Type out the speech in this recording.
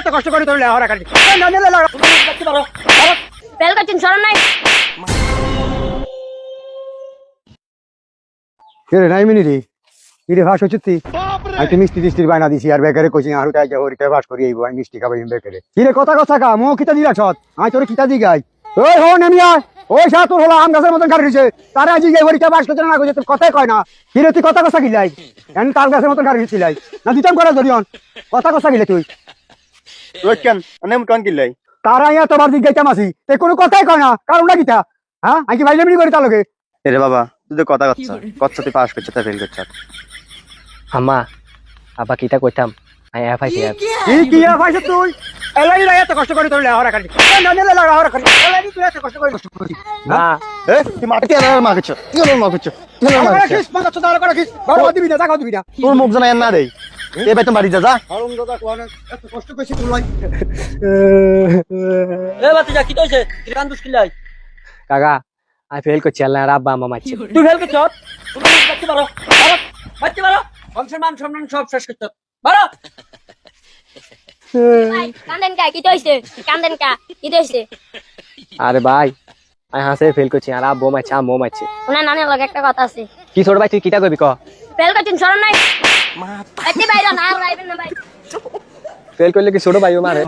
এত কষ্ট করে তোর লেখাপড়া কাটি ফেল করছেন শরম নাই কে রে নাই মিনিটি ইরে ভাস হচ্ছি আমি তো মিষ্টি টিষ্টির বায়না দিছি আর বেকারে কোচিং আর তাই হরিতে বাস করি এই আমি মিষ্টি খাবার বেকারে কিরে কথা কথা কা মো কিতা দিলা ছত আমি তোর কিতা দি গাই ওই হো নেমিয়া ওই সা তোর হলো আম গাছের মতন কাটি দিছে তারে আজি গাই হরিতে বাস করতে না কইছে তোর কথাই কয় না কিরে তুই কথা কথা গিলাই এন তাল গাছের মতন কাটি দিছিলাই না দিতাম করা জরিয়ন কথা কথা গিলে তুই রোজ কেন অনেক টন কিলাই তারা ইয়া তোমার দিক গাইতাম আসি তে কোনো কথাই কয় না কারণটা কিতা হ্যাঁ আমি কি ভাইলেমিনি করি তালকে এরে বাবা তুই তো কথা কথা কথা তুই পাস করছিস তাই ফেল করছিস আম্মা আব্বা কিতা কইতাম আই এফআইসি কি ইয়া ভাইছ তুই এলাই রে এত কষ্ট করে তোর লেখাপড়া কাটি না না লেখাপড়া কাটি এলাই তুই এত কষ্ট করি না এ তুই মাটি আর মা করছিস তুই আর মা করছিস তুই আর মা আমার করছিস কিস মত তো দাঁড়া করে কিস বড় দিবি না জায়গা দিবি না তোর মুখ জানা না দেই এ ভাই তুমি বাড়ি যা যা আরম দাদা কোন এত কষ্ট কইছি তুই লাই এ বাতিজা কি কইছে কিরান দুষ্কিলাই কাকা আই ফেল করছি আল্লাহ আর আব্বা আম্মা মারছে তুই ফেল করছ তুমি বাচ্চা মারো বাচ্চা মারো মান সম্মান সব শেষ করছ মারো কান্দেন কা কি হইছে কান্দেন কা কি হইছে আরে ভাই আই হাসে ফেল করছি আর আব্বু মারছে আম্মু মারছে ওনার নানের লগে একটা কথা আছে কি ছোট ভাই তুই কিতা কইবি ক ফেল করছেন শরম নাই বাচ্চা বাইরা না আর রাইবেন না ভাই ফেল করলে কি ছোট ভাইও মারে